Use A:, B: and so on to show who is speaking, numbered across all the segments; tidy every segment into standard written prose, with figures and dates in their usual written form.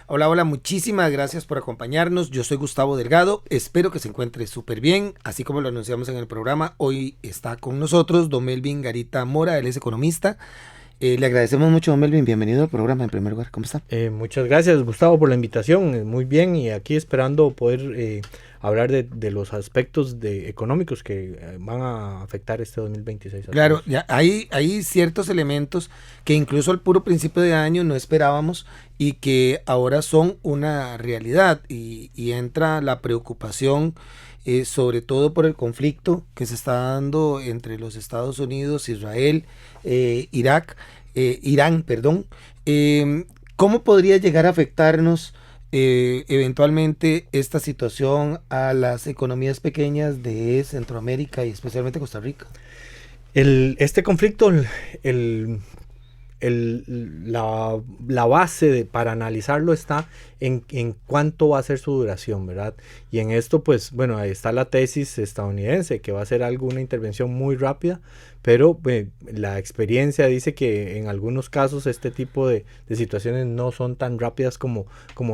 A: Hola, hola, muchísimas gracias por acompañarnos. Yo soy Gustavo Delgado, espero que se encuentre súper bien. Así como lo anunciamos en el programa, hoy está con nosotros don Melvin Garita Mora, él es economista. Le agradecemos mucho, don Melvin, bienvenido al programa en primer lugar, ¿cómo está?
B: Muchas gracias, Gustavo, por la invitación. Muy bien, y aquí esperando poder hablar de los aspectos económicos que van a afectar este 2026 a
A: Claro,
B: todos.
A: ya hay ciertos elementos que incluso al puro principio de año no esperábamos y que ahora son una realidad y entra la preocupación sobre todo por el conflicto que se está dando entre los Estados Unidos, Israel, Irán, perdón. ¿Cómo podría llegar a afectarnos eventualmente esta situación a las economías pequeñas de Centroamérica y especialmente Costa Rica?
B: Este conflicto, el, la base para analizarlo está en cuánto va a ser su duración, ¿verdad? Y en esto, pues, bueno, ahí está la tesis estadounidense, que va a ser alguna intervención muy rápida, pero la experiencia dice que en algunos casos este tipo de situaciones no son tan rápidas como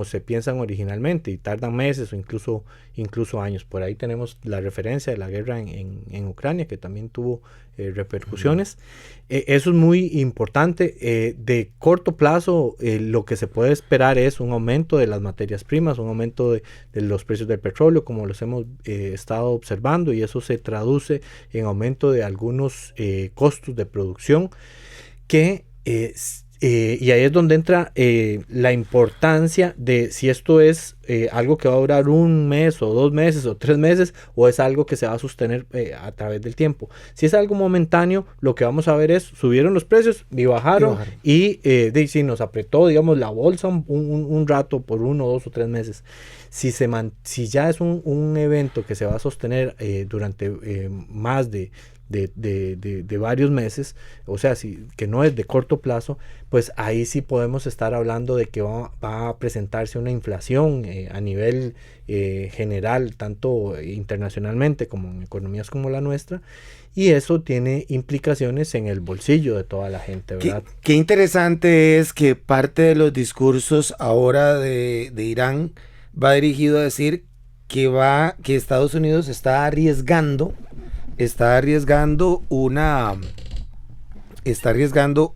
B: se piensan originalmente y tardan meses o incluso años. Por ahí tenemos la referencia de la guerra en Ucrania, que también tuvo repercusiones. Eso es muy importante. De corto plazo, lo que se puede esperar es un aumento de las materias primas, un aumento de los precios del petróleo, como los hemos estado observando, y eso se traduce en aumento de algunos costos de producción que y ahí es donde entra la importancia de si esto es algo que va a durar un mes o 2 meses o 3 meses, o es algo que se va a sostener a través del tiempo. Si es algo momentáneo, lo que vamos a ver es subieron los precios y bajaron y si nos apretó, digamos, la bolsa un rato por 1, 2 o 3 meses. Si ya es un evento que se va a sostener durante más de varios meses, o sea, que no es de corto plazo, pues ahí sí podemos estar hablando de que va a presentarse una inflación a nivel general, tanto internacionalmente como en economías como la nuestra, y eso tiene implicaciones en el bolsillo de toda la gente, ¿verdad?
A: Qué interesante es que parte de los discursos ahora de Irán va dirigido a decir que Estados Unidos está arriesgando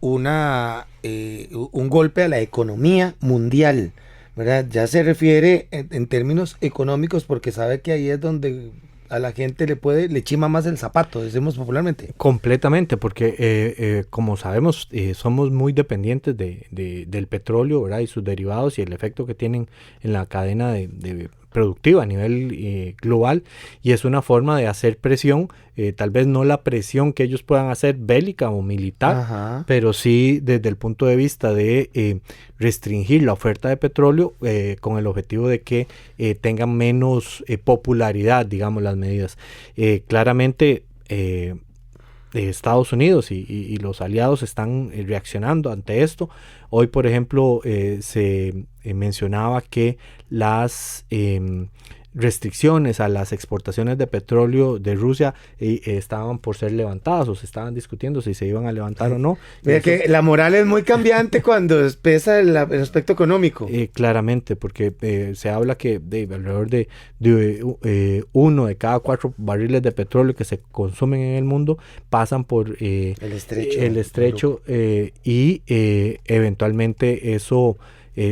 A: un golpe a la economía mundial, ¿verdad? Ya se refiere en términos económicos porque sabe que ahí es donde a la gente le chima más el zapato, decimos popularmente.
B: Completamente, porque como sabemos, somos muy dependientes del petróleo, ¿verdad? Y sus derivados y el efecto que tienen en la cadena de productiva a nivel global, y es una forma de hacer presión, tal vez no la presión que ellos puedan hacer bélica o militar,
A: Ajá.
B: pero sí desde el punto de vista de restringir la oferta de petróleo con el objetivo de que tengan menos popularidad, digamos, las medidas. Claramente Estados Unidos y los aliados están reaccionando ante esto. Hoy, por ejemplo, se mencionaba que las restricciones a las exportaciones de petróleo de Rusia estaban por ser levantadas, o se estaban discutiendo si se iban a levantar o no.
A: Mira que la moral es muy cambiante cuando pesa el aspecto económico.
B: Claramente, porque se habla que alrededor de 1 de cada 4 barriles de petróleo que se consumen en el mundo pasan por
A: el
B: estrecho y eventualmente eso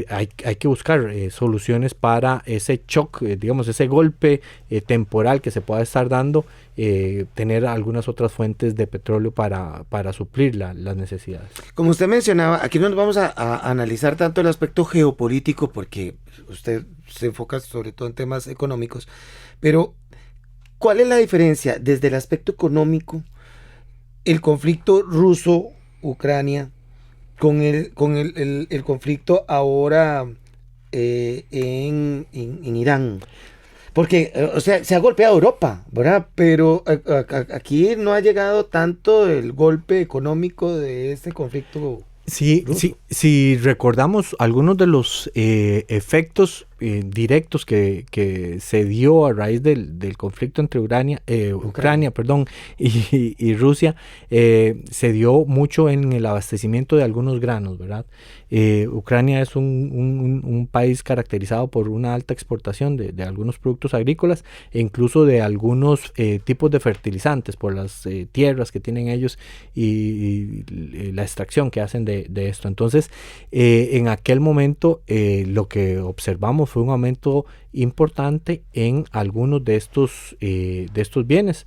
B: hay que buscar soluciones para ese shock, digamos, ese golpe temporal que se pueda estar dando, tener algunas otras fuentes de petróleo para suplir las necesidades.
A: Como usted mencionaba, aquí no nos vamos a analizar tanto el aspecto geopolítico porque usted se enfoca sobre todo en temas económicos, pero ¿cuál es la diferencia desde el aspecto económico, el conflicto ruso-Ucrania, con el conflicto ahora en Irán? Porque, o sea, se ha golpeado Europa, ¿verdad? Pero aquí no ha llegado tanto el golpe económico de este conflicto
B: Sí,
A: ruso.
B: si recordamos algunos de los efectos directos que se dio a raíz del conflicto entre Ucrania, perdón, y Rusia, se dio mucho en el abastecimiento de algunos granos, ¿verdad? Ucrania es un país caracterizado por una alta exportación de algunos productos agrícolas e incluso de algunos tipos de fertilizantes por las tierras que tienen ellos y la extracción que hacen de esto. Entonces, en aquel momento lo que observamos fue un aumento importante en algunos de estos bienes,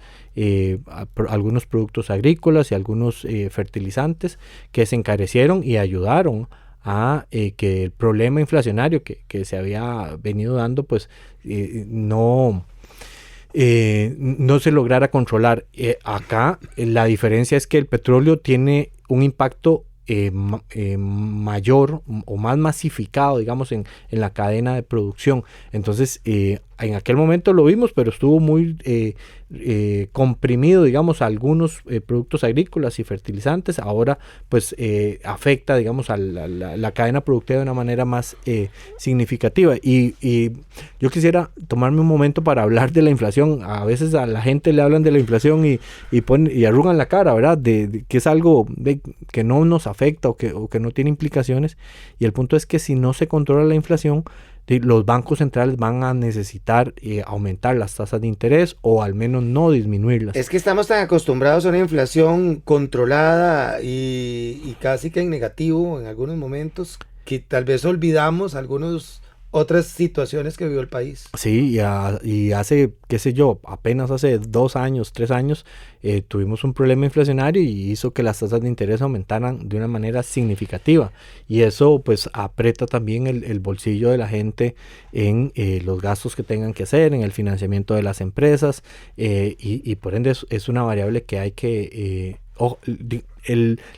B: algunos productos agrícolas y algunos fertilizantes que se encarecieron y ayudaron a que el problema inflacionario que se había venido dando pues no se lograra controlar. Acá la diferencia es que el petróleo tiene un impacto mayor o más masificado, digamos, en la cadena de producción. Entonces, en aquel momento lo vimos, pero estuvo muy comprimido, digamos, a algunos productos agrícolas y fertilizantes. Ahora, pues, afecta, digamos, a la cadena productiva de una manera más significativa. Y yo quisiera tomarme un momento para hablar de la inflación. A veces a la gente le hablan de la inflación y arrugan la cara, ¿verdad? De que es algo que no nos afecta o que no tiene implicaciones. Y el punto es que si no se controla la inflación, los bancos centrales van a necesitar aumentar las tasas de interés o al menos no disminuirlas.
A: Es que estamos tan acostumbrados a una inflación controlada y casi que en negativo en algunos momentos que tal vez olvidamos algunas otras situaciones que vivió el país.
B: Sí, y hace, qué sé yo, apenas hace 2 años, 3 años, tuvimos un problema inflacionario y hizo que las tasas de interés aumentaran de una manera significativa. Y eso pues aprieta también el bolsillo de la gente en los gastos que tengan que hacer, en el financiamiento de las empresas, y por ende es una variable que hay que...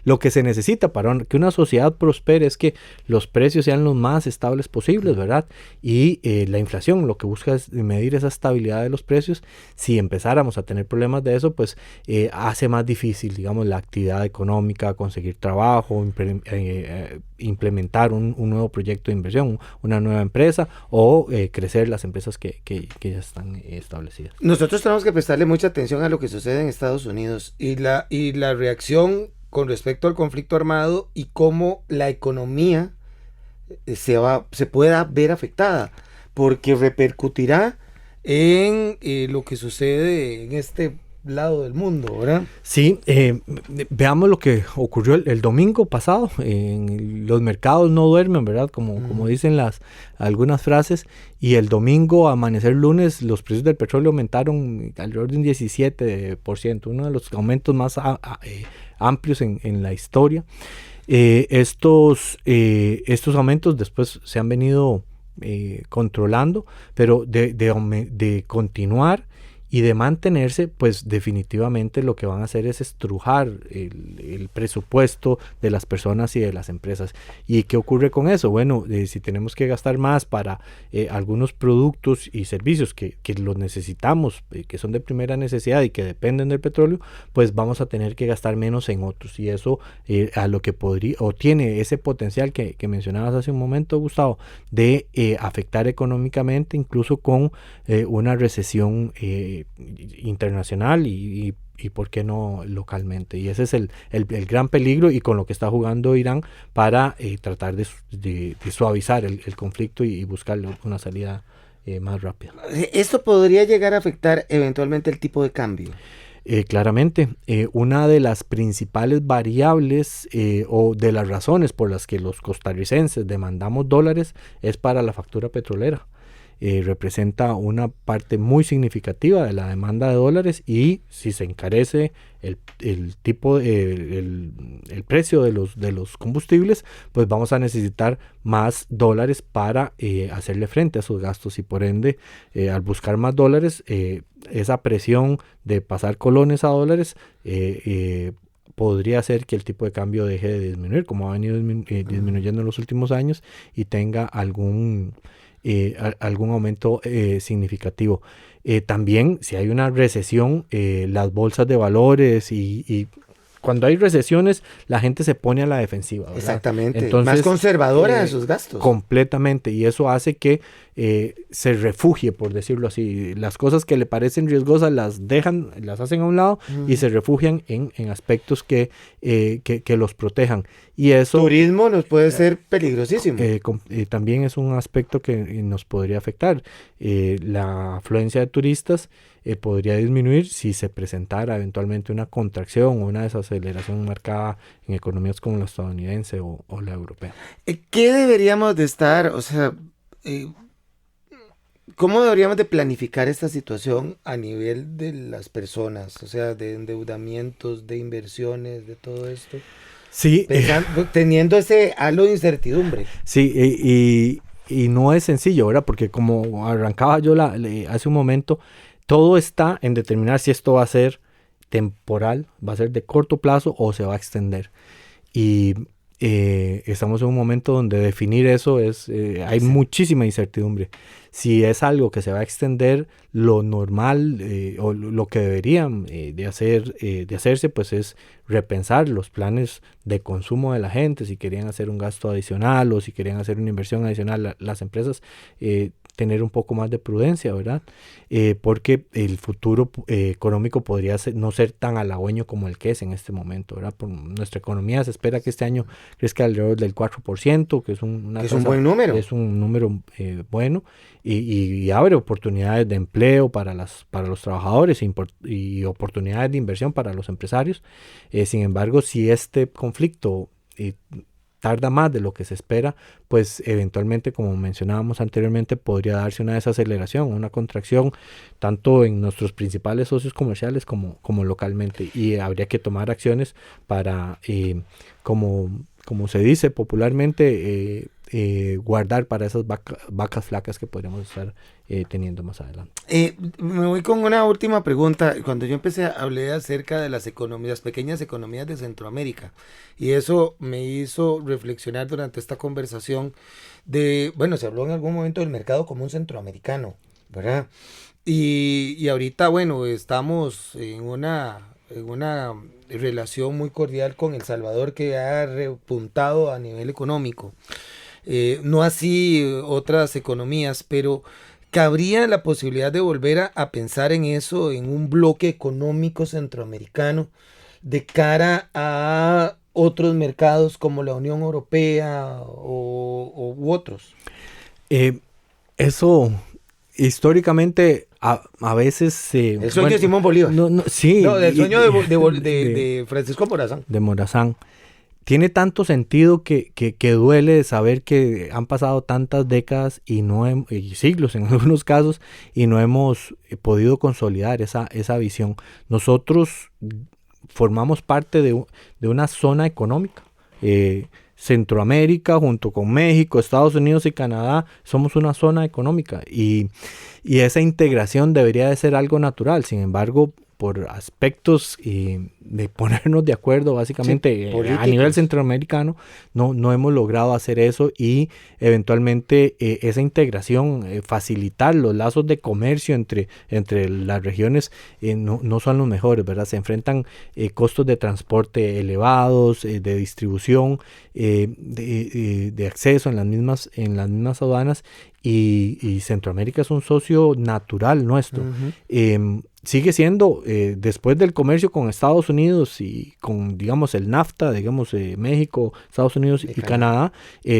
B: lo que se necesita para que una sociedad prospere es que los precios sean los más estables posibles, ¿verdad? Y la inflación lo que busca es medir esa estabilidad de los precios. Si empezáramos a tener problemas de eso, pues hace más difícil, digamos, la actividad económica, conseguir trabajo, implementar un nuevo proyecto de inversión, una nueva empresa o crecer las empresas que ya están establecidas.
A: Nosotros tenemos que prestarle mucha atención a lo que sucede en Estados Unidos y la reacción con respecto al conflicto armado y cómo la economía se pueda ver afectada, porque repercutirá en lo que sucede en este lado del mundo, ¿verdad?
B: Sí, veamos lo que ocurrió el domingo pasado. Los mercados no duermen, ¿verdad? Como dicen algunas frases. Y el domingo, amanecer lunes, los precios del petróleo aumentaron alrededor de un 17%, uno de los aumentos más amplios en la historia. Estos aumentos después se han venido controlando, pero de continuar y de mantenerse, pues definitivamente lo que van a hacer es estrujar el presupuesto de las personas y de las empresas. ¿Y qué ocurre con eso? Bueno, si tenemos que gastar más para algunos productos y servicios que los necesitamos, que son de primera necesidad y que dependen del petróleo, pues vamos a tener que gastar menos en otros. Y eso a lo que podría, o tiene ese potencial que mencionabas hace un momento, Gustavo, de afectar económicamente, incluso con una recesión internacional y por qué no localmente. Y ese es el gran peligro y con lo que está jugando Irán para tratar de suavizar el conflicto y buscar una salida más rápida.
A: ¿Esto podría llegar a afectar eventualmente el tipo de cambio?
B: Claramente, una de las principales variables o de las razones por las que los costarricenses demandamos dólares es para la factura petrolera. Representa una parte muy significativa de la demanda de dólares y si se encarece el precio de los combustibles, pues vamos a necesitar más dólares para hacerle frente a esos gastos y por ende al buscar más dólares, esa presión de pasar colones a dólares podría hacer que el tipo de cambio deje de disminuir como ha venido disminuyendo en los últimos años y tenga algún aumento significativo. También si hay una recesión, las bolsas de valores y cuando hay recesiones, la gente se pone a la defensiva, ¿verdad?
A: Exactamente.
B: Entonces,
A: más conservadora de sus gastos.
B: Completamente. Y eso hace que se refugie, por decirlo así. Las cosas que le parecen riesgosas las dejan, las hacen a un lado y se refugian en aspectos que los protejan. Y eso...
A: Turismo nos puede ser peligrosísimo.
B: También es un aspecto que nos podría afectar. La afluencia de turistas podría disminuir si se presentara eventualmente una contracción o una desaceleración marcada en economías como la estadounidense o la europea.
A: ¿Qué deberíamos de estar, o sea, cómo deberíamos de planificar esta situación a nivel de las personas? O sea, de endeudamientos, de inversiones, de todo esto.
B: Sí.
A: Teniendo ese halo de incertidumbre.
B: Sí, y no es sencillo, ¿verdad? Porque como arrancaba yo hace un momento, todo está en determinar si esto va a ser temporal, va a ser de corto plazo o se va a extender. Y estamos en un momento donde definir eso hay muchísima incertidumbre. Si es algo que se va a extender, lo normal o lo que deberían de hacerse, pues es repensar los planes de consumo de la gente, si querían hacer un gasto adicional o si querían hacer una inversión adicional, las empresas tener un poco más de prudencia, ¿verdad? Porque el futuro económico podría no ser tan halagüeño como el que es en este momento, ¿verdad? Por nuestra economía se espera que este año crezca alrededor del 4%, que es un
A: buen número.
B: Es un número bueno y abre oportunidades de empleo para los trabajadores y oportunidades de inversión para los empresarios. Sin embargo, si este conflicto tarda más de lo que se espera, pues eventualmente, como mencionábamos anteriormente, podría darse una desaceleración, una contracción, tanto en nuestros principales socios comerciales como localmente. Y habría que tomar acciones para, como se dice popularmente, guardar para esas vacas flacas que podríamos estar teniendo más adelante.
A: Me voy con una última pregunta. Cuando yo empecé hablé acerca de las pequeñas economías de Centroamérica, y eso me hizo reflexionar durante esta conversación se habló en algún momento del mercado común centroamericano, ¿verdad? Y ahorita, estamos en una relación muy cordial con El Salvador, que ha repuntado a nivel económico. No así otras economías, pero cabría la posibilidad de volver a pensar en eso, en un bloque económico centroamericano de cara a otros mercados como la Unión Europea u otros.
B: Eso históricamente a veces...
A: el sueño de Simón Bolívar.
B: Sí.
A: No, el sueño de Francisco Morazán.
B: De Morazán. Tiene tanto sentido que duele saber que han pasado tantas décadas y siglos en algunos casos, y no hemos podido consolidar esa visión. Nosotros formamos parte de una zona económica. Centroamérica, junto con México, Estados Unidos y Canadá, somos una zona económica y esa integración debería de ser algo natural. Sin embargo, por aspectos de ponernos de acuerdo básicamente a nivel centroamericano, no hemos logrado hacer eso, y eventualmente esa integración, facilitar los lazos de comercio entre las regiones no son los mejores, ¿verdad? Se enfrentan costos de transporte elevados, de distribución, de acceso en las mismas aduanas, y Centroamérica es un socio natural nuestro. Uh-huh. Sigue siendo, después del comercio con Estados Unidos y con, digamos, el NAFTA, digamos, México, Estados Unidos y Canadá,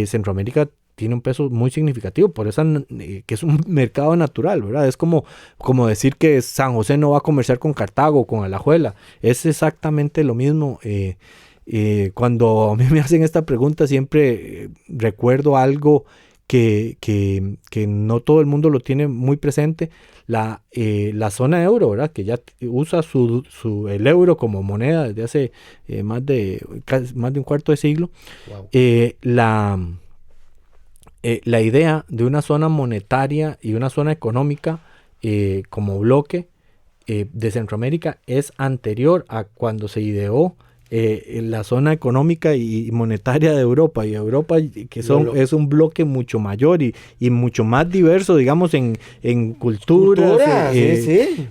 B: Centroamérica tiene un peso muy significativo, por eso que es un mercado natural, ¿verdad? Es como decir que San José no va a comerciar con Cartago, con Alajuela. Es exactamente lo mismo. Cuando a mí me hacen esta pregunta, siempre recuerdo algo que no todo el mundo lo tiene muy presente. La zona euro, ¿verdad? Que ya usa el euro como moneda desde hace más de un cuarto de siglo. Wow. La idea de una zona monetaria y una zona económica como bloque de Centroamérica es anterior a cuando se ideó la zona económica y monetaria de Europa, y Europa es un bloque mucho mayor y mucho más diverso, digamos, en culturas.
A: Sí.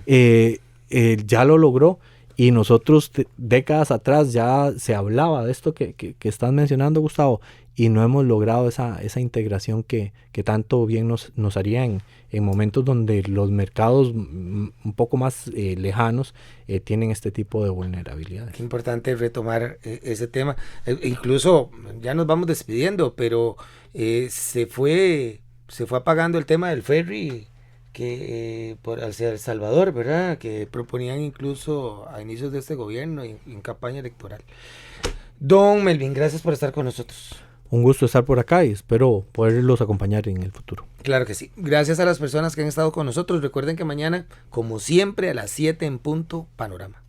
B: Ya lo logró, Y nosotros décadas atrás ya se hablaba de esto que estás mencionando, Gustavo, y no hemos logrado esa integración que tanto bien nos haría en momentos donde los mercados un poco más lejanos tienen este tipo de vulnerabilidades.
A: Qué importante retomar ese tema. Incluso ya nos vamos despidiendo, pero se fue apagando el tema del ferry que hacia El Salvador, ¿verdad? Que proponían incluso a inicios de este gobierno y en campaña electoral. Don Melvin, gracias por estar con nosotros.
B: Un gusto estar por acá y espero poderlos acompañar en el futuro.
A: Claro que sí. Gracias a las personas que han estado con nosotros. Recuerden que mañana, como siempre, a las 7 en punto, Panorama.